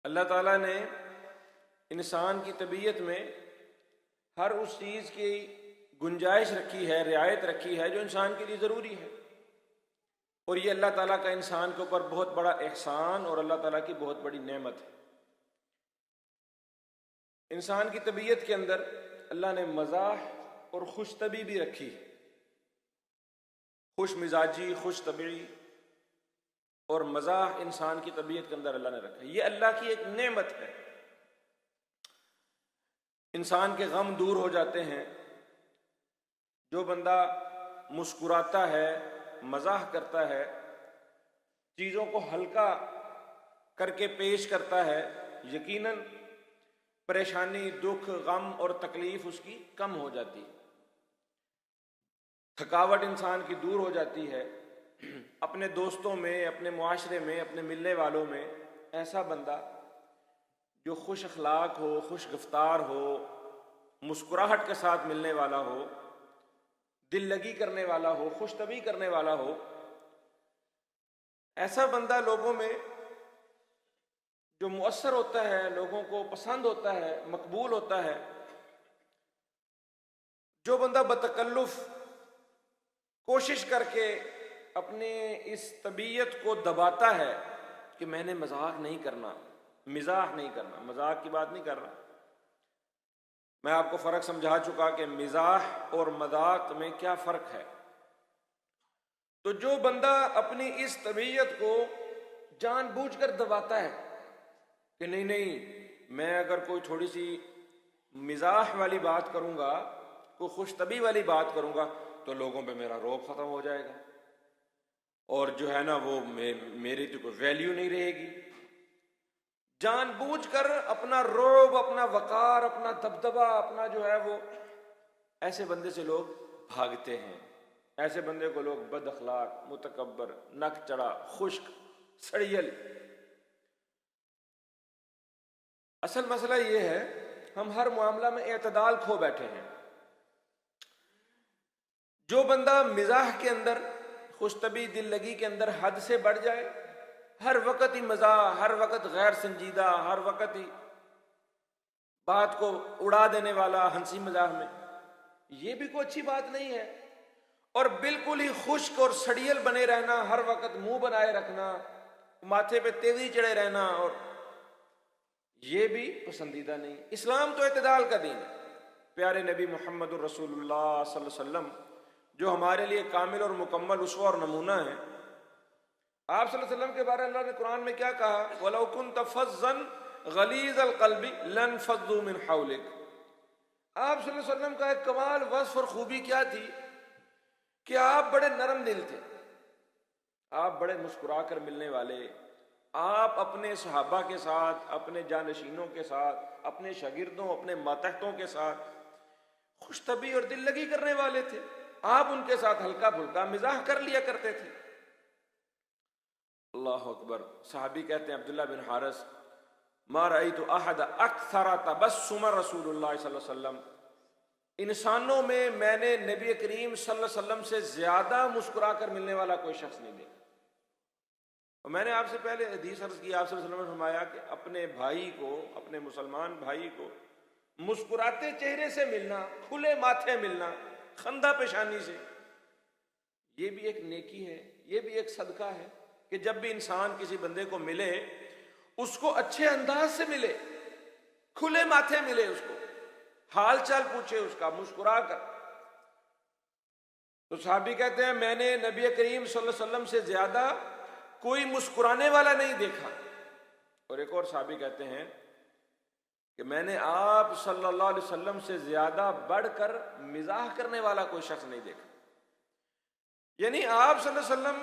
अल्लाह ताला ने इंसान की तबीयत में हर उस चीज़ की गुंजाइश रखी है, रियायत रखी है जो इंसान के लिए ज़रूरी है। और ये अल्लाह ताला का इंसान के ऊपर बहुत बड़ा एहसान और अल्लाह ताला की बहुत बड़ी नेमत है। इंसान की तबीयत के अंदर अल्लाह ने मज़ाह और खुश तबी भी रखी, खुश मिजाजी, खुश तबी और मज़ाह इंसान की तबीयत के अंदर अल्लाह ने रखा। ये अल्लाह की एक नेमत है। इंसान के गम दूर हो जाते हैं। जो बंदा मुस्कुराता है, मज़ाह करता है, चीज़ों को हल्का करके पेश करता है, यकीनन परेशानी, दुख, गम और तकलीफ उसकी कम हो जाती है। थकावट इंसान की दूर हो जाती है। अपने दोस्तों में, अपने मुआशरे में, अपने मिलने वालों में ऐसा बंदा जो खुश अखलाक हो, खुश गिफ्तार हो, मुस्कुराहट के साथ मिलने वाला हो, दिल लगी करने वाला हो, खुश तबी करने वाला हो, ऐसा बंदा लोगों में जो मुअस्सर होता है, लोगों को पसंद होता है, मकबूल होता है। जो बंदा बतकल्लुफ कोशिश करके अपने इस तबीयत को दबाता है कि मैंने मजाक नहीं करना, मिजाह नहीं करना, मजाक की बात नहीं कर रहा, मैं आपको फ़र्क समझा चुका कि मिजाह और मजाक में क्या फ़र्क है। तो जो बंदा अपनी इस तबीयत को जानबूझकर दबाता है कि नहीं नहीं, मैं अगर कोई थोड़ी सी मिजाह वाली बात करूंगा, कोई खुश तबी वाली बात करूंगा, तो लोगों पे मेरा रौब ख़त्म हो जाएगा और जो है ना वो मेरी तो कोई वैल्यू नहीं रहेगी। जानबूझकर अपना रौब, अपना वकार, अपना दबदबा, अपना जो है वो, ऐसे बंदे से लोग भागते हैं। ऐसे बंदे को लोग बद अखलाक, मुतकब्बर, नक चढ़ा, खुश्क, सड़ियल। असल मसला ये है, हम हर मामला में एतदाल खो बैठे हैं। जो बंदा मिजाह के अंदर, खुशतबी, दिल लगी के अंदर हद से बढ़ जाए, हर वक्त ही मजाक, हर वक्त गैर संजीदा, हर वक्त ही बात को उड़ा देने वाला, हंसी मजाक में, ये भी कोई अच्छी बात नहीं है। और बिल्कुल ही खुश्क और सड़ियल बने रहना, हर वक्त मुंह बनाए रखना, माथे पे तेवरी चढ़े रहना, और ये भी पसंदीदा नहीं। इस्लाम तो एतदाल का दीन है। प्यारे नबी मोहम्मद रसूलुल्लाह सल्लल्लाहु अलैहि वसल्लम जो हमारे लिए कामिल और मुकम्मल उस्वा और नमूना है, आप सल्लल्लाहु अलैहि वसल्लम के बारे में अल्लाह ने कुरान में क्या कहा? वलौ कुन्त फज़्ज़न गलीज़ल क़ल्बि लनफ़ज़्ज़ू मिन हौलिक। आप सल्लल्लाहु अलैहि वसल्लम का एक कमाल, वस्फ़ और खूबी क्या थी कि आप बड़े नरम दिल थे, आप बड़े मुस्कुरा कर मिलने वाले, आप अपने सहाबा के साथ, अपने जानशीनों के साथ, अपने शागिर्दों, अपने मातहतों के साथ खुशतबी और दिल लगी करने वाले थे। आप उनके साथ हल्का फुल्का मिजाह कर लिया करते थे। अल्लाह अकबर। सहाबी कहते हैं अब्दुल्ला बिन हारिस, मा रअयतु अहद अक्सर तबस्सुम रसूलुल्लाह सल्लल्लाहु अलैहि वसल्लम, इंसानों में मैंने नबी करीम सल्लल्लाहु अलैहि वसल्लम से ज्यादा मुस्कुरा कर मिलने वाला कोई शख्स नहीं देखा। और मैंने आपसे पहले हदीस अर्ज की, आप सल्लल्लाहु अलैहि वसल्लम ने फरमाया कि अपने भाई को, अपने मुसलमान भाई को मुस्कुराते चेहरे से मिलना, खुले माथे मिलना, खंदा पेशानी से, ये भी एक नेकी है, ये भी एक सदका है कि जब भी इंसान किसी बंदे को मिले, उसको अच्छे अंदाज से मिले, खुले माथे मिले, उसको हाल चाल पूछे उसका, मुस्कुरा कर। तो साहबी कहते हैं मैंने नबी करीम सल्लल्लाहु अलैहि वसल्लम से ज्यादा कोई मुस्कुराने वाला नहीं देखा। और एक और साहबी कहते हैं कि मैंने आप सल्लल्लाहु अलैहि वसल्लम से ज्यादा बढ़कर मिजाह करने वाला कोई शख्स नहीं देखा। यानी आप सल्लल्लाहु अलैहि वसल्लम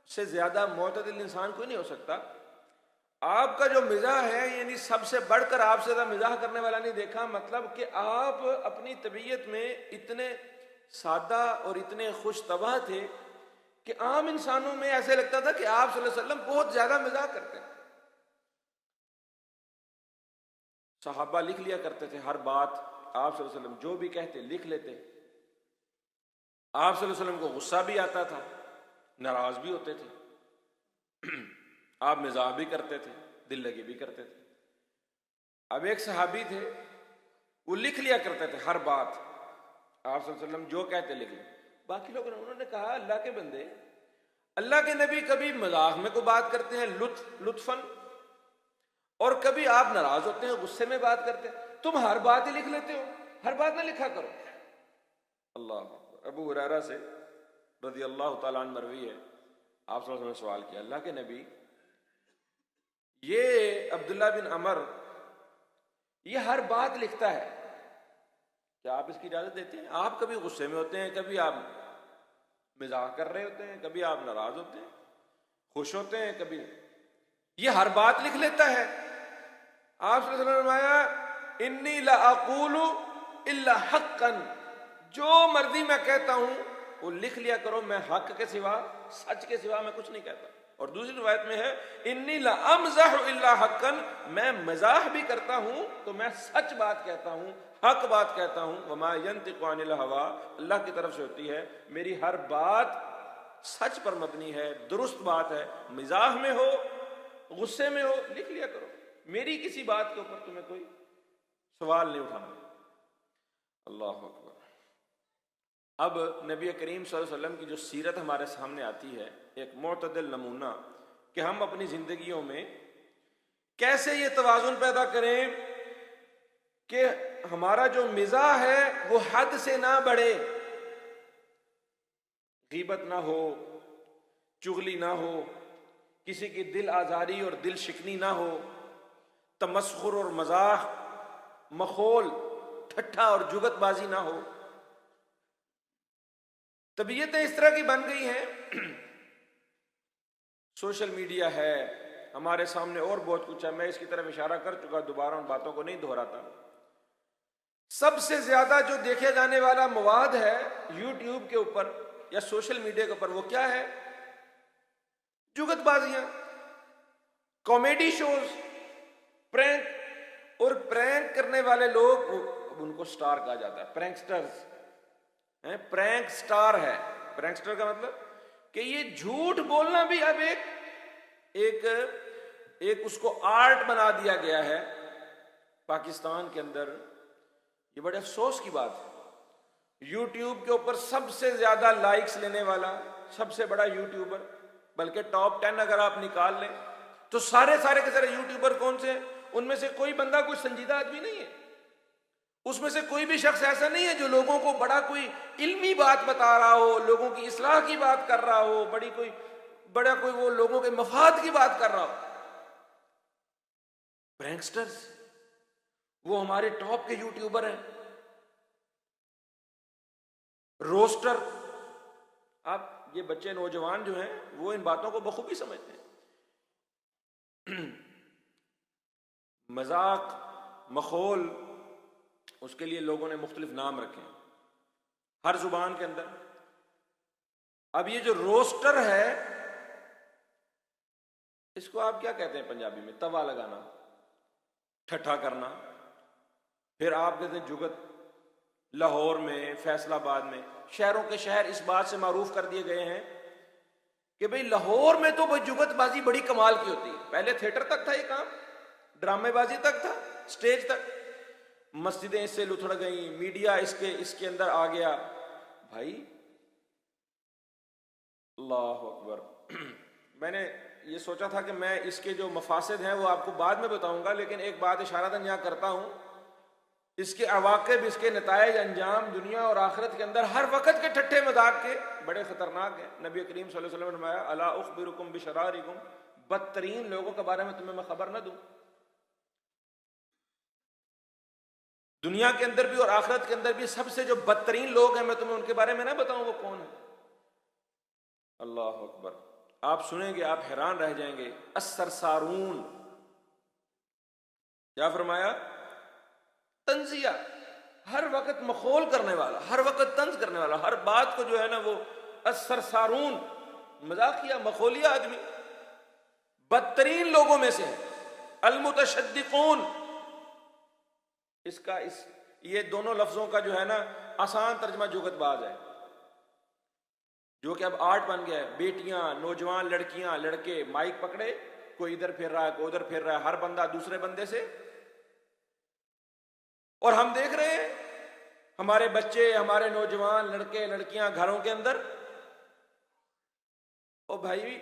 से ज्यादा मोतदिल इंसान कोई नहीं हो सकता। आपका जो मिजाह है, यानी सबसे बढ़कर आपसे ज्यादा मिजाह करने वाला नहीं देखा। मतलब कि आप अपनी तबीयत में इतने सादा और इतने खुश तबाह थे कि आम इंसानों में ऐसे लगता था कि आप सल्लल्लाहु अलैहि वसल्लम बहुत ज्यादा मिजाह करते हैं। सहाबा लिख लिया करते थे हर बात, आप सल्लल्लाहु अलैहि वसल्लम जो भी कहते लिख लेते। आप सल्लल्लाहु अलैहि वसल्लम को गुस्सा भी आता था, नाराज भी होते थे, आप मिजाह भी करते थे। दिल लगी भी करते थे। अब एक सहाबी थे, वो लिख लिया करते थे हर बात, आप सल्लल्लाहु अलैहि वसल्लम जो कहते लिख लिया। बाकी लोगों ने, उन्होंने कहा अल्लाह के बंदे, अल्लाह के नबी कभी मजाक में को बात करते हैं लुत्फन, और कभी आप नाराज होते हैं गुस्से में बात करते हैं, तुम हर बात ही लिख लेते हो, हर बात ना लिखा करो। अल्लाह। अबू हुरैरा से रज़ी अल्लाह तआला अन्हु मरवी है, आप सल्लल्लाहु अलैहि वसल्लम ने सवाल किया, अल्लाह के नबी, ये अब्दुल्ला बिन अमर ये हर बात लिखता है, क्या आप इसकी इजाजत देते हैं? आप कभी गुस्से में होते हैं, कभी आप मजाक कर रहे होते हैं, कभी आप नाराज होते हैं, खुश होते हैं, कभी ये हर बात लिख लेता है। आप सल्लल्लाहु अलैहि वसल्लम ने फरमाया, इन्नी ला अक़ूलु इल्ला हक़्क़न, जो मर्जी मैं कहता हूं वो लिख लिया करो, मैं हक के सिवा, सच के सिवा मैं कुछ नहीं कहता। और दूसरी रिवायत में है, इन्नी ला अमज़हु इल्ला हक़्क़न, मैं मजाक भी करता हूं तो मैं सच बात कहता हूं, हक बात कहता हूं। वमा यंतिक़ु अनिल हवा, अल्लाह की तरफ से होती है, मेरी हर बात सच पर मबनी है, दुरुस्त बात है, मिजाज में हो, गुस्से में हो, लिख लिया करो, मेरी किसी बात के ऊपर तुम्हें कोई सवाल नहीं उठाना। अल्लाह अकबर। अब नबी करीम सल्लल्लाहु अलैहि वसल्लम की जो सीरत हमारे सामने आती है, एक मुअतदिल नमूना कि हम अपनी जिंदगियों में कैसे ये तवाज़ुन पैदा करें कि हमारा जो मिज़ा है वो हद से ना बढ़े, गीबत ना हो, चुगली ना हो, किसी की दिल आजारी और दिल शिकनी ना हो, तमस्खुर और मजाक, मखौल, ठट्ठा और जुगतबाजी ना हो। तबीयतें इस तरह की बन गई हैं, सोशल मीडिया है हमारे सामने और बहुत कुछ है, मैं इसकी तरफ इशारा कर चुका, दोबारा उन बातों को नहीं दोहराता। सबसे ज्यादा जो देखे जाने वाला मवाद है यूट्यूब के ऊपर या सोशल मीडिया के ऊपर, वो क्या है? जुगतबाजियां, कॉमेडी शोज, प्रैंक, और प्रैंक करने वाले लोग, उनको स्टार कहा जाता है, प्रैंकस्टर्स हैं, प्रैंक स्टार है। प्रैंकस्टर का मतलब कि ये झूठ बोलना भी अब एक उसको आर्ट बना दिया गया है पाकिस्तान के अंदर। ये बड़े अफसोस की बात है। यूट्यूब के ऊपर सबसे ज्यादा लाइक्स लेने वाला सबसे बड़ा यूट्यूबर, बल्कि टॉप 10 अगर आप निकाल लें तो सारे के सारे यूट्यूबर कौन से हैं? उनमें से कोई बंदा कोई संजीदा आदमी नहीं है, उसमें से कोई भी शख्स ऐसा नहीं है जो लोगों को बड़ा कोई इल्मी बात बता रहा हो, लोगों की इस्लाह की बात कर रहा हो, बड़ा कोई वो लोगों के मफाद की बात कर रहा हो। प्रैंकस्टर्स वो हमारे टॉप के यूट्यूबर हैं। रोस्टर, आप ये बच्चे नौजवान जो हैं वो इन बातों को बखूबी समझते हैं। मजाक, मखौल, उसके लिए लोगों ने मुख्तलिफ नाम रखे हैं हर जुबान के अंदर। अब ये जो रोस्टर है, इसको आप क्या कहते हैं पंजाबी में? तवा लगाना, ठट्ठा करना। फिर आप कहते हैं जुगत। लाहौर में, फैसलाबाद में, शहरों के शहर इस बात से मारूफ कर दिए गए हैं कि भाई लाहौर में तो भाई जुगतबाजी बड़ी कमाल की होती है। पहले थिएटर तक था ये काम, ड्रामेबाजी तक था, स्टेज तक। मस्जिदें इससे लुथड़ गई, मीडिया इसके अंदर आ गया। भाई अल्लाह अकबर। मैंने ये सोचा था कि मैं इसके जो मफासिद हैं वो आपको बाद में बताऊंगा, लेकिन एक बात इशारतन यहाँ करता हूं, इसके अवाक़िब, इसके नताइज अंजाम दुनिया और आखिरत के अंदर हर वक्त के ठट्ठे मजाक के बड़े खतरनाक हैं। नबी करीम सल्लल्लाहु अलैहि वसल्लम ने फरमाया, अला उख़बिरुकुम बिशरारिकुम, बदतरीन लोगों के बारे में तुम्हें मैं खबर न दूं? दुनिया के अंदर भी और आखिरत के अंदर भी सबसे जो बदतरीन लोग हैं, मैं तुम्हें उनके बारे में ना बताऊं वो कौन है? अल्लाह अकबर। आप सुनेंगे आप हैरान रह जाएंगे। अस्सरसारून, क्या फरमाया? तंजिया, हर वक्त मखौल करने वाला, हर वक्त तंज करने वाला, हर बात को जो है ना वो अस्सरसारून, मजाकिया मखौलिया आदमी बदतरीन लोगों में से है। अलमुतशद्दिकून, ये दोनों लफ्जों का जो है ना आसान तर्जमा जुगतबाज है, जो कि अब आर्ट बन गया है। बेटियां, नौजवान लड़कियां, लड़के माइक पकड़े कोई इधर फिर रहा है, कोई उधर फिर रहा है, हर बंदा दूसरे बंदे से। और हम देख रहे हैं हमारे बच्चे, हमारे नौजवान लड़के लड़कियां घरों के अंदर। ओ भाई,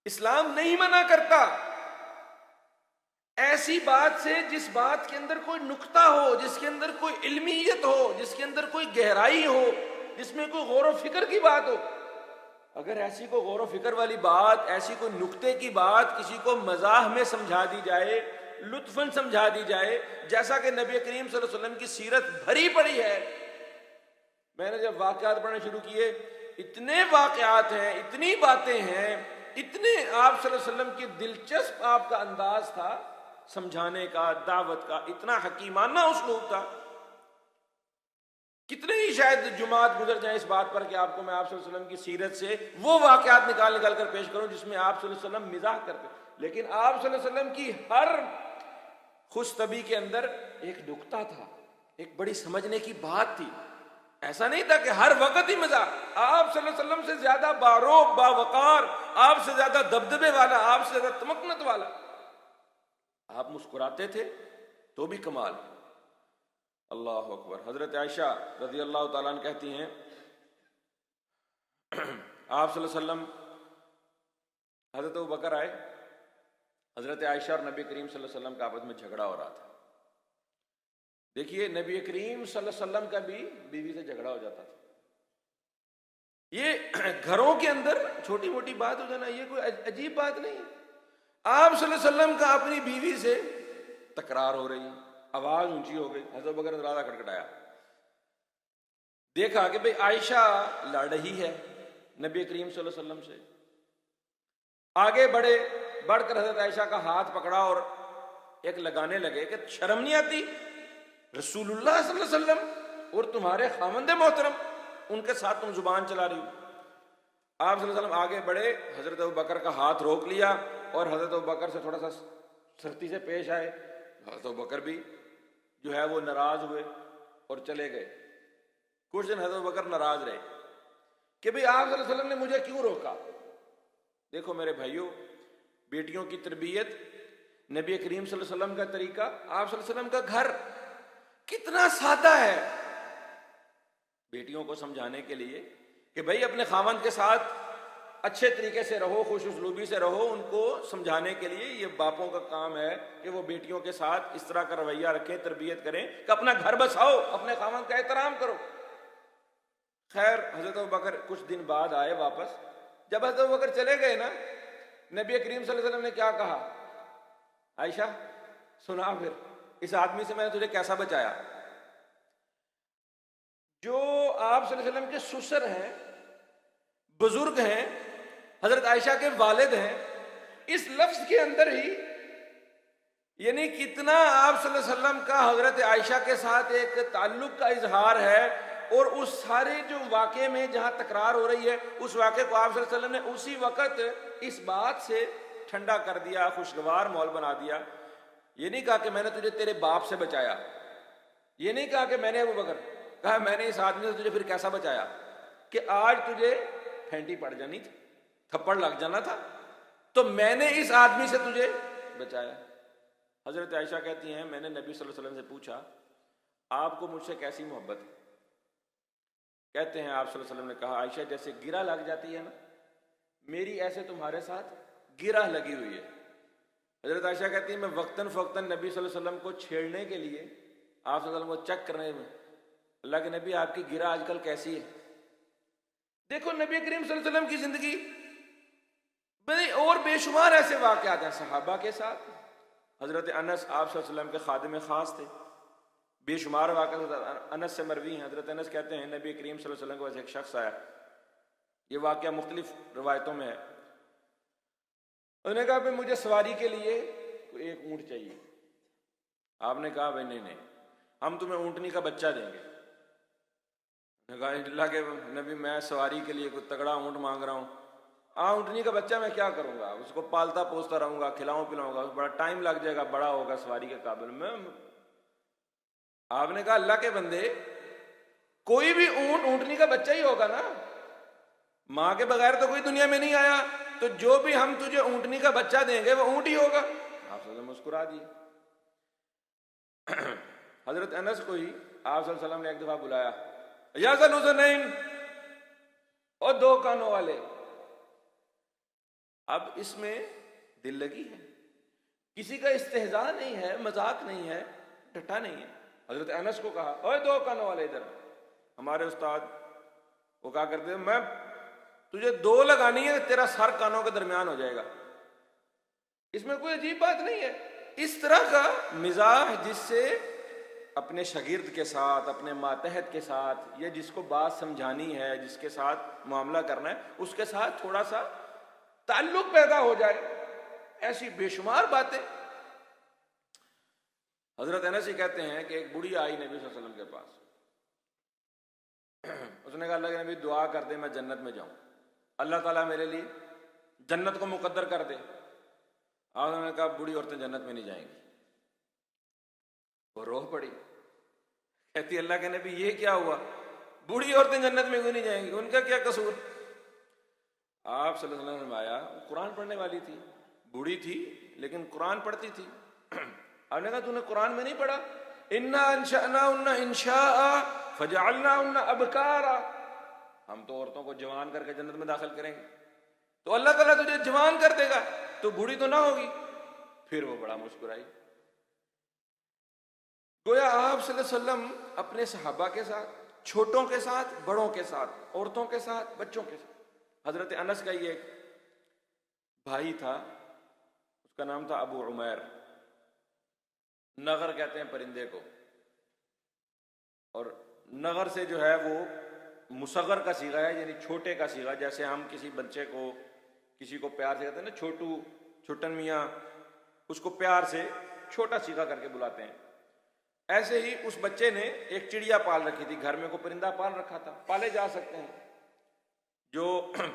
इस्लाम नहीं मना करता ऐसी बात से जिस बात के अंदर कोई नुक्ता हो, जिसके अंदर कोई इल्मियत हो, जिसके अंदर कोई गहराई हो, जिसमें कोई गौर व फिक्र की बात हो। अगर ऐसी कोई गौर व फिक्र वाली बात, ऐसी कोई नुक्ते की बात किसी को मजाह में समझा दी जाए, लुत्फन समझा दी जाए, जैसा कि नबी करीम सल्लल्लाहु अलैहि वसल्लम की सीरत भरी पड़ी है। मैंने जब वाकयात पढ़ने शुरू किए, इतने वाकयात हैं, इतनी बातें हैं, इतने आप सल्लल्लाहु अलैहि वसल्लम की दिलचस्प आपका अंदाज था समझाने का, दावत का, इतना हकीमाना उस्लूब था। कितने ही शायद जुमात गुजर जाए इस बात पर कि आपको मैं आप सल्लल्लाहु अलैहि वसल्लम की सीरत से वो वाकयात निकाल कर पेश करूं जिसमें आप सल्लल्लाहु अलैहि वसल्लम मिजाह करते। लेकिन आप सल्लल्लाहु अलैहि वसल्लम की हर खुशतबी के अंदर एक नुक्ता था, एक बड़ी समझने की बात थी। ऐसा नहीं था कि हर वक्त ही मजाक। आप सल्लल्लाहु अलैहि वसल्लम से ज्यादा बारोब, बावकार, आपसे ज्यादा दबदबे वाला, आपसे ज्यादा तमकनत वाला, आप मुस्कुराते थे तो भी कमाल। अल्लाह अकबर। हजरत आयशा रजी अल्लाह ताला अन्हा कहती हैं आप सल्लल्लाहु अलैहि वसल्लम, हजरत अबू बकर आए, हजरत आयशा और नबी करीम सल्लल्लाहु अलैहि वसल्लम का आपस में झगड़ा हो रहा था। देखिए, नबी करीम सल्लल्लाहु अलैहि वसल्लम का भी बीवी से झगड़ा हो जाता था। ये घरों के अंदर छोटी मोटी बात हो जाना, ये कोई अजीब बात नहीं है। आप सल्लल्लाहु अलैहि वसल्लम का अपनी बीवी से तकरार हो रही, आवाज ऊंची हो गई, हजरत अबू बकर दरवाजा खटखटाया, देखा कि भाई आयशा लड़ रही है नबी करीम सल्लल्लाहु अलैहि वसल्लम से। आगे बढ़कर हजरत आयशा का हाथ पकड़ा और एक लगाने लगे कि शर्म नहीं आती, रसूलुल्लाह सल्लल्लाहु अलैहि वसल्लम और तुम्हारे खामंदे मोहतरम, उनके साथ तुम जुबान चला रही हो। आप सल्लल्लाहु अलैहि वसल्लम आगे बढ़े, हजरत अबू बकर का हाथ रोक लिया और हजरत अबू बकर से थोड़ा सा सख्ती से पेश आए। हजरत अबू बकर भी जो है वो नाराज हुए और चले गए। कुछ दिन हजरत अबू बकर नाराज रहे कि भाई आप सल्लल्लाहु अलैहि वसल्लम ने मुझे क्यों रोका। देखो मेरे भाइयों, बेटियों की तरबियत, नबी करीम सल्लल्लाहु अलैहि वसल्लम का तरीका, आप सल्लल्लाहु अलैहि वसल्लम का घर कितना सादा है बेटियों को समझाने के लिए कि भाई अपने खामंद के साथ अच्छे तरीके से रहो, खुश उसलूबी से रहो। उनको समझाने के लिए ये बापों का काम है कि वो बेटियों के साथ इस तरह का रवैया रखें, तरबियत करें कि अपना घर बसाओ, अपने खामंद का एहतराम करो। खैर, हजरत अबू बकर कुछ दिन बाद आए वापस। जब हजरत अबू बकर चले गए ना, नबी करीम सल्लल्लाहु अलैहि वसल्लम ने क्या कहा, आयशा सुना फिर इस आदमी से मैंने तुझे कैसा बचाया। जो आप सल्लल्लाहु अलैहि वसल्लम के ससुर हैं, बुजुर्ग हैं, हजरत आयशा के वालिद हैं, इस लफ्ज के अंदर ही यानी कितना आप सल्लल्लाहु अलैहि वसल्लम का हजरत आयशा के साथ एक ताल्लुक का इजहार है। और उस सारे जो वाक़े में जहां तकरार हो रही है, उस वाक़े को आप सल्लल्लाहु अलैहि वसल्लम ने उसी वक्त इस बात से ठंडा कर दिया, खुशगवार माहौल बना दिया। ये नहीं कहा कि मैंने तुझे तेरे बाप से बचाया, ये नहीं कहा कि मैंने अबू बकर कहा मैंने इस आदमी से तुझे फिर कैसा बचाया कि आज तुझे फेंटी पड़ जानी थी, थप्पड़ लग जाना था, तो मैंने इस आदमी से तुझे बचाया। हजरत आयशा कहती हैं मैंने नबी सल्लल्लाहु अलैहि वसल्लम से पूछा आपको मुझसे कैसी मोहब्बत है। कहते हैं आप सल्लल्लाहु अलैहि वसल्लम ने कहा आयशा जैसे गिरा लग जाती है ना, मेरी ऐसे तुम्हारे साथ गिरा लगी हुई है। हजरत आयशा कहती है मैं वक्तन फ़वक्तन नबी सल्लल्लाहु अलैहि वसल्लम को छेड़ने के लिए, आप सल्लल्लाहु अलैहि वसल्लम को चेक करने में, अल्लाह के नबी आपकी गिरा आजकल कैसी है। देखो नबी करीम सल्लल्लाहु अलैहि वसल्लम की जिंदगी में और बेशुमार ऐसे वाक़यात हैं सहाबा के साथ। हजरत अनस आप सल्लल्लाहु अलैहि वसल्लम के खादिम खास थे, बेशुमार वाक़या अनस से मरवी हैं। हजरत अनस कहते हैं नबी करीम सल्लल्लाहु अलैहि वसल्लम के पास एक शख्स आया, ये वाक़या मुख्तलिफ रवायतों में है। उन्होंने कहा भाई मुझे सवारी के लिए एक ऊँट चाहिए। आपने कहा भाई नहीं नहीं, हम तुम्हें ऊँटनी का बच्चा देंगे। कहा अल्लाह के नबी मैं सवारी के लिए कोई तगड़ा ऊँट मांग रहा हूँ, ऊँटनी का बच्चा मैं क्या करूँगा, उसको पालता पोसता रहूँगा, खिलाऊँ पिलाऊँगा, बड़ा टाइम लग जाएगा, बड़ा होगा सवारी के काबिल में। आपने कहा अल्लाह के बंदे कोई भी ऊँटनी का बच्चा ही होगा ना, माँ के बगैर तो कोई दुनिया में नहीं आया। तो जो भी हम तुझे ऊंटनी का बच्चा देंगे वो ऊंट ही होगा। आप मुस्कुरा दिए। हजरत अनस को ही आप सल्लल्लाहु अलैहि वसल्लम ने एक दफा बुलाया, या ज़ुलहुज़नैन, और 2 कानों वाले। अब इसमें दिल लगी है, किसी का इस्तेहजा नहीं है, मजाक नहीं है, टट्टा नहीं है। हजरत अनस को कहा, ओए 2 कानों वाले इधर। हमारे उस्ताद वो कहा करते, मैं तुझे 2 लगानी है, तेरा सर कानों के दरमियान हो जाएगा। इसमें कोई अजीब बात नहीं है। इस तरह का मिजाज जिससे अपने शागिर्द के साथ, अपने मातहत के साथ, या जिसको बात समझानी है, जिसके साथ मामला करना है, उसके साथ थोड़ा सा ताल्लुक पैदा हो जाए, ऐसी बेशुमार बातें। हजरत अनस ही कहते हैं कि एक बुढ़ी आई नबी सल्लल्लाहु अलैहि वसल्लम के पास। उसने कहा, अल्लाह के नबी दुआ कर दे मैं जन्नत में जाऊं, अल्लाह ताला मेरे लिए जन्नत को मुकद्दर कर दे। उन्होंने कहा, बूढ़ी औरतें जन्नत में नहीं जाएंगी। वो रोह पड़ी, कहती अल्लाह के नबी ये क्या हुआ, बूढ़ी औरतें जन्नत में क्यों नहीं जाएंगी, उनका क्या कसूर। आप सल्लल्लाहु अलैहि वसल्लम आया, कुरान पढ़ने वाली थी, बूढ़ी थी लेकिन कुरान पढ़ती थी। आपने कहा, तूने कुरान में नहीं पढ़ा, इन्ना अंशअनाहुन्ना इंशाअ फजअलनाहुन्ना अबकारा, हम तो औरतों को जवान करके जन्नत में दाखिल करेंगे, तो अल्लाह ताला तुझे जवान कर देगा, तो बूढ़ी तो ना होगी। फिर वो बड़ा मुस्कुराई। गोया आप सल्लल्लाहु अलैहि वसल्लम अपने सहाबा के साथ, छोटों के साथ, बड़ों के साथ, औरतों के साथ, बच्चों के साथ। हजरत अनस का ये एक भाई था, उसका नाम था अबू उमैर। नगर कहते हैं परिंदे को, और नगर से जो है वो मुसगर का सीगा है, यानी छोटे का सीगा। जैसे हम किसी बच्चे को, किसी को प्यार से कहते हैं ना, छोटू, छुट्टन मियाँ, उसको प्यार से छोटा सीगा करके बुलाते हैं। ऐसे ही उस बच्चे ने एक चिड़िया पाल रखी थी, घर में को परिंदा पाल रखा था। पाले जा सकते हैं जो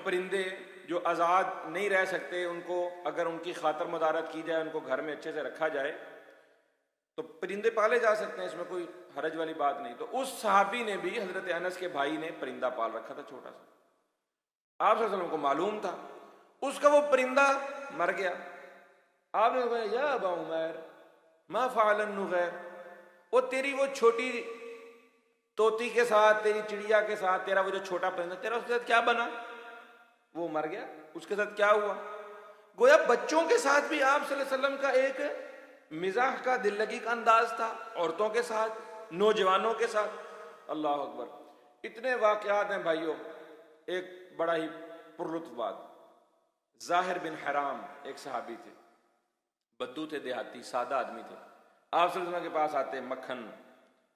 परिंदे जो आज़ाद नहीं रह सकते, उनको अगर उनकी खातर मदारत की जाए, उनको घर में अच्छे से रखा जाए, तो परिंदे पाले जा सकते हैं, इसमें कोई हरज वाली बात नहीं। तो उस सहाबी ने भी, हजरत अनस के भाई ने परिंदा पाल रखा था छोटा सा। आप सल्लल्लाहु अलैहि वसल्लम को मालूम था, उसका वो परिंदा मर गया। आपने कहा, या अबा उमैर मा फ़अलन नुग़ैर, वो तेरी वो छोटी तोती के साथ, तेरी चिड़िया के साथ, तेरा वो जो छोटा परिंदा, तेरा उसके साथ क्या बना, वो मर गया, उसके साथ क्या हुआ। गोया बच्चों के साथ भी आप सल्लल्लाहु अलैहि वसल्लम का एक मिजाह का, दिल लगी का अंदाज था, औरतों के साथ, नौजवानों के साथ। अल्लाह अकबर। इतने वाक़यात हैं भाइयों। एक बड़ा ही पुरलुत्फ बात, ज़ाहिर बिन हराम एक सहाबी थे, बद्दू थे, देहाती सादा आदमी थे। आप सल्लल्लाहु अलैहि वसल्लम के पास आते, मक्खन,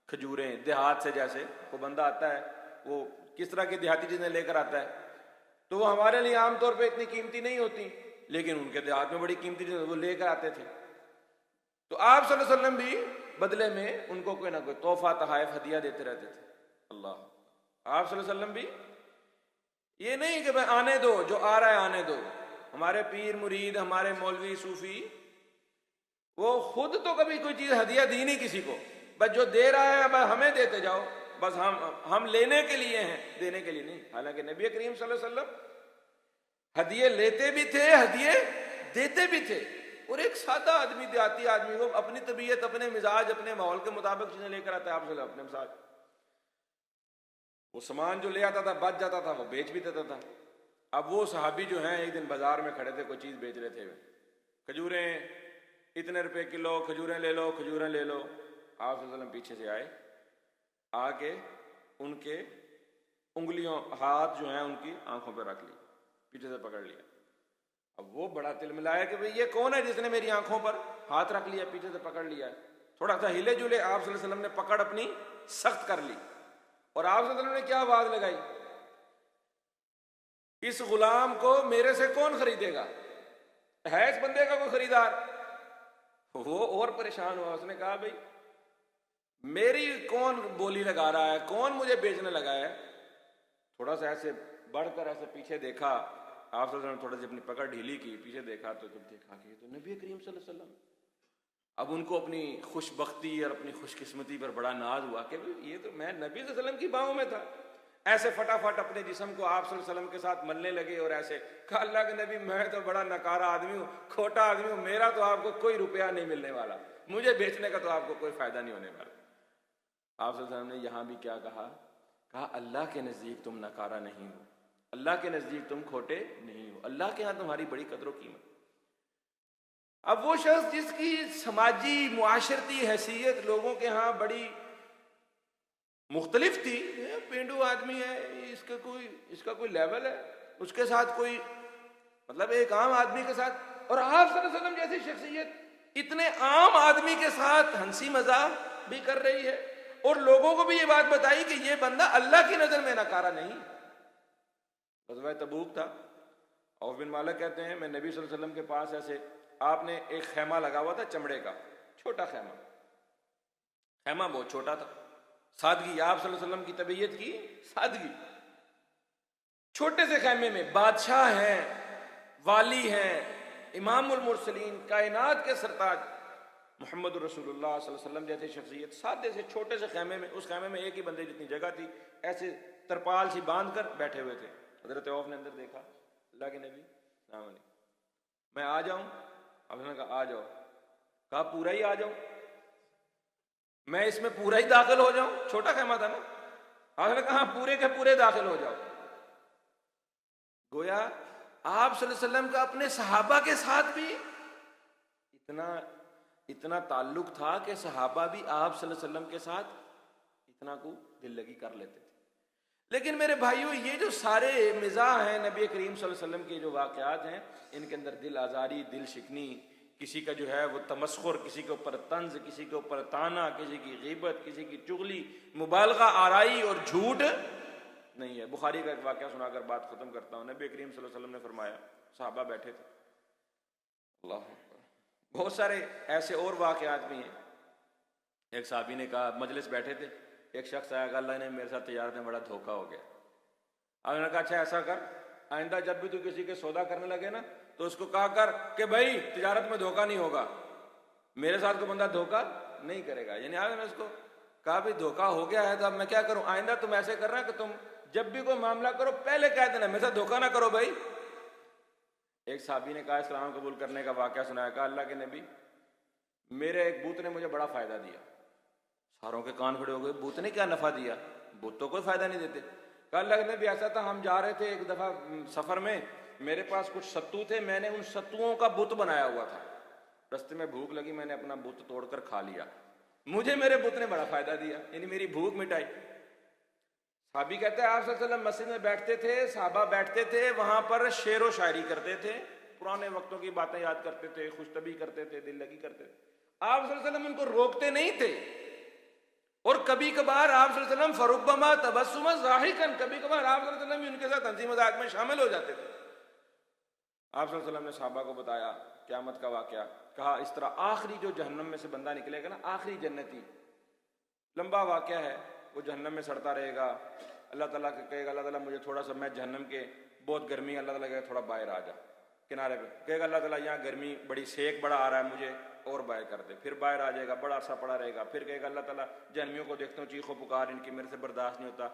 खजूरें, देहात से, जैसे वो बंदा आता है, वो किस तरह की देहाती चीजें लेकर आता है, तो वो हमारे लिए आमतौर पे इतनी कीमती नहीं होती, लेकिन उनके देहात में बड़ी कीमती चीजें वो लेकर आते थे। तो आप सल्लल्लाहु अलैहि वसल्लम भी बदले में उनको कोई ना कोई तोहफा, तहाइफ, हदिया देते रहते थे। अल्लाह। आप सल्लल्लाहु अलैहि वसल्लम भी ये नहीं कि भाई आने दो, जो आ रहा है आने दो। हमारे पीर मुरीद, हमारे मौलवी, सूफी, वो खुद तो कभी कोई चीज हदिया दी नहीं किसी को, बस जो दे रहा है बस हमें देते जाओ, बस हम लेने के लिए हैं, देने के लिए नहीं। हालांकि नबी करीम सल्लल्लाहु अलैहि वसल्लम हदिये लेते भी थे, हदिये देते भी थे। और एक सादा आदमी, देहाती आदमी को अपनी तबीयत, अपने मिजाज, अपने माहौल के मुताबिक चीजें लेकर आता है। आप अपने मिजाज, वो सामान जो ले आता था, बच जाता था, वो बेच भी देता था। अब वो सहाबी जो हैं, एक दिन बाजार में खड़े थे, कोई चीज बेच रहे थे, खजूरें इतने रुपए किलो, खजूरें ले लो, खजूरें ले लो। आप सल्लल्लाहु अलैहि वसल्लम पीछे से आए, आके उनके उंगलियों, हाथ जो हैं उनकी आंखों पर रख ली, पीछे से पकड़ लिया। अब वो बड़ा तिलमिलाया कि भाई ये कौन है जिसने मेरी आंखों पर हाथ रख लिया, पीछे से पकड़ लिया। थोड़ा सा हिले जुले, आप सल्लल्लाहु अलैहि वसल्लम ने पकड़ अपनी सख्त कर ली, और आप सल्लल्लाहु अलैहि वसल्लम ने क्या आवाज लगाई, इस गुलाम को मेरे से कौन खरीदेगा, है इस बंदे का कोई खरीदार। वो और परेशान हुआ, उसने कहा भाई मेरी कौन बोली लगा रहा है, कौन मुझे बेचने लगा है। थोड़ा सा ऐसे बढ़कर ऐसे पीछे देखा, आप थोड़ा सी अपनी पकड़ ढीली की, पीछे देखा तो जब देखा कि तो नबी करीम सल्लल्लाहु अलैहि वसल्लम। अब उनको अपनी खुशबख्ती और अपनी खुशकिस्मती पर बड़ा नाज हुआ कि ये तो मैं नबी सल्लल्लाहु अलैहि वसल्लम की बाहों में था, ऐसे फटाफट अपने जिस्म को आप सल्लल्लाहु अलैहि वसल्लम के साथ मलने लगे और ऐसे कहा, अल्लाह के नबी मैं तो बड़ा नकारा आदमी हूँ, खोटा आदमी हूँ, मेरा तो आपको कोई रुपया नहीं मिलने वाला, मुझे बेचने का तो आपको कोई फायदा नहीं होने वाला। आप सल्लल्लाहु अलैहि वसल्लम ने यहाँ भी क्या कहा, अल्लाह के नजदीक तुम नकारा नहीं हो, अल्लाह के नजदीक तुम खोटे नहीं हो, अल्लाह के यहाँ तुम्हारी बड़ी कदर कीमत। अब वो शख्स जिसकी समाजी मुआशरती हैसियत लोगों के यहाँ बड़ी मुख्तलिफ थी, पेंडू आदमी है, इसका कोई लेवल है, उसके साथ कोई मतलब एक आम आदमी के साथ, और आप सल्लल्लाहु अलैहि वसल्लम जैसी शख्सियत इतने आम आदमी के साथ हंसी मजाक भी कर रही है और लोगों को भी ये बात बताई कि ये बंदा अल्लाह की नजर में नकारा नहीं। ग़ज़वा तबूक था, औफ बिन मालिक कहते हैं मैं नबी सल्लल्लाहु अलैहि वसल्लम के पास ऐसे, आपने एक खैमा लगा हुआ था चमड़े का, छोटा खैमा, खैमा बहुत छोटा था, सादगी, आप सल्लल्लाहु अलैहि वसल्लम की तबीयत की सादगी, छोटे से खैमे में बादशाह हैं, वाली हैं, इमामुल मुरसलीन, कायनात के सरताज मोहम्मद रसूलुल्लाह सल्लल्लाहु अलैहि वसल्लम जैसी शख्सियत सादे से छोटे से खैमे में, उस खैमे में एक ही बंदे जितनी जगह थी, ऐसे तरपाल सी बांध कर बैठे हुए थे। हजरत औफ ने अंदर देखा, अल्लाह के नबी सलाम अलैकुम, मैं आ जाऊं? आपने कहा आ जाओ। कहा पूरा ही आ जाऊं, मैं इसमें पूरा ही दाखिल हो जाऊं? छोटा खैमा था ना। आपने कहा पूरे के पूरे दाखिल हो जाओ। गोया आप सल्लल्लाहु अलैहि वसल्लम का अपने सहाबा के साथ भी इतना ताल्लुक था कि सहाबा भी आप सल्लल्लाहु अलैहि वसल्लम के साथ इतना को दिल लगी कर लेते थे। लेकिन मेरे भाइयों, ये जो सारे मिजाह हैं नबी करीम सल्लल्लाहु अलैहि वसल्लम के जो वाक़यात हैं, इनके अंदर दिल आज़ारी, दिल शिकनी, किसी का जो है वो तमस्खुर, किसी के ऊपर तंज, किसी के ऊपर ताना, किसी की गीबत, किसी की चुगली, मुबालगा, आराई और झूठ नहीं है। बुखारी का एक वाक़या सुनाकर बात खत्म करता हूँ। नबी करीम सल्लल्लाहु अलैहि वसल्लम ने फरमाया, सहाबा बैठे थे, अल्लाह अकबर, बहुत सारे ऐसे और वाक़यात भी हैं। एक साहबी ने कहा, मजलिस बैठे थे, एक शख्स आया, अल्लाह ने मेरे साथ तिजारत में बड़ा धोखा हो गया। आपने कहा अच्छा ऐसा कर, आइंदा जब भी तू किसी के सौदा करने लगे ना तो उसको कहा कर कि भाई तिजारत में धोखा नहीं होगा, मेरे साथ कोई बंदा धोखा नहीं करेगा। यानी आपने उसको कहा भाई धोखा हो गया है तो अब मैं क्या करूं, आइंदा तुम ऐसे कर रहा है कि तुम जब भी कोई मामला करो पहले कह देना मेरे साथ धोखा ना करो भाई। एक साहबी ने कहा, इस्लाम कबूल करने का वाकया सुनाया, कहा अल्लाह के नबी मेरे एक बूत ने मुझे बड़ा फायदा दिया। सारों के कान खड़े हो गए, बूत ने क्या नफा दिया, बूत तो कोई फायदा नहीं देते। कहा अल्लाह के नबी ऐसा था, हम जा रहे थे एक दफा सफर में, मेरे पास कुछ सत्तू थे, मैंने उन सत्तुओं का बुत बनाया हुआ था, रास्ते में भूख लगी, मैंने अपना बुत तोड़कर खा लिया, मुझे मेरे बुत ने बड़ा फायदा दिया, यानी मेरी भूख मिटाई। साहबी कहते हैं आप सल्लल्लाहु अलैहि वसल्लम मस्जिद में बैठते थे, साहबा बैठते थे, वहां पर शेर व शायरी करते थे, पुराने वक्तों की बातें याद करते थे, खुशतबी करते थे, दिल लगी करते थे। आप सल्लल्लाहु अलैहि वसल्लम उनको रोकते नहीं थे, और कभी कभार आप सल्लल्लाहु अलैहि वसल्लम फरुब्बमा तबस्सुम ज़ाहिकन, कभी कभार आप सल्लल्लाहु अलैहि वसल्लम उनके साथ हंसी मजाक में शामिल हो जाते थे। आप सल्लल्लाहु अलैहि वसल्लम ने सहाबा को बताया क़यामत का वाकया, कहा इस तरह आखिरी जो जहन्नम में से बंदा निकलेगा ना, आखिरी जन्नती, लंबा वाकया है, वो जहन्नम में सड़ता रहेगा, अल्लाह ताला कहेगा अल्लाह ताला मुझे थोड़ा सा, मैं जहन्नम के बहुत गर्मी है, अल्लाह ताला कहेगा थोड़ा बाहर आ जा किनारे पे, कहेगा अल्लाह ताला यहाँ गर्मी बड़ी, सेक बड़ा आ रहा है, मुझे और बाहर कर दे, फिर बाहर आ जाएगा, बड़ा अरसा पड़ा रहेगा, फिर कहेगा अल्लाह ताला जहन्नमियों को देखता हूँ चीखो पुकार इनकी मेरे से बर्दाश्त नहीं होता,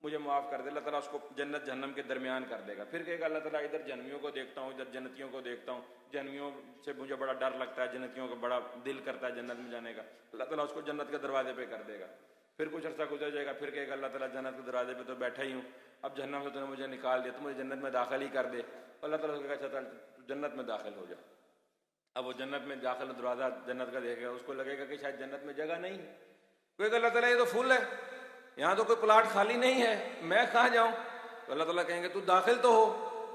मुझे माफ़ कर दे, अल्लाह ताला उसको जन्नत जहन्नम के दरमियान कर देगा। फिर कहेगा अल्लाह ताला इधर जहन्नमियों को देखता हूँ, इधर जन्नतियों को देखता हूँ, जहन्नमियों से मुझे बड़ा डर लगता है, जन्नतियों को बड़ा दिल करता है जन्नत में जाने का, अल्लाह ताला उसको जन्नत के दरवाजे पे कर देगा। फिर कुछ अर्सा गुजर जाएगा, फिर कहेगा अल्लाह ताला जन्नत के दरवाजे पे तो बैठा ही हूँ, अब जहन्नम से तूने मुझे निकाल दिया, तो मुझे जन्नत में दाखिल ही कर दे, अल्लाह ताला उसको कहेगा अच्छा जन्नत में दाखिल हो जा। अब वो जन्नत में दाखिल दरवाजा जन्नत का देखेगा, उसको लगेगा कि शायद जन्नत में जगह नहीं है, कोई अल्लाह ताला ये तो फुल है, यहाँ तो कोई प्लाट खाली नहीं है, मैं कहाँ जाऊँ, तो अल्लाह ताला कहेंगे तू दाखिल तो हो,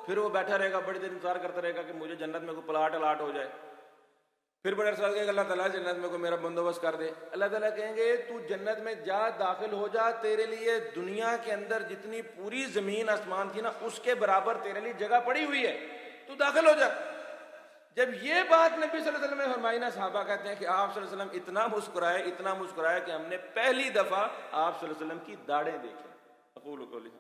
फिर वो बैठा रहेगा, बड़ी देर इंतजार करता रहेगा कि मुझे जन्नत में कोई प्लाट अलाट हो जाए, फिर बड़े अरसा कहेगा अल्लाह ताला जन्नत में कोई मेरा बंदोबस्त कर दे, अल्लाह ताला कहेंगे तू जन्नत में जा, दाखिल हो जा, तेरे लिए दुनिया के अंदर जितनी पूरी जमीन आसमान थी ना उसके बराबर तेरे लिए जगह पड़ी हुई है, तू दाखिल हो जा। जब ये बात नबी सल्लल्लाहु अलैहि वसल्लम ने फरमाई ना, सहाबा कहते हैं कि आप सल्लल्लाहु अलैहि वसल्लम इतना मुस्कुराए कि हमने पहली दफा आप सल्लल्लाहु अलैहि वसल्लम की दाढ़ें देखी। अक़ूलु क़ौली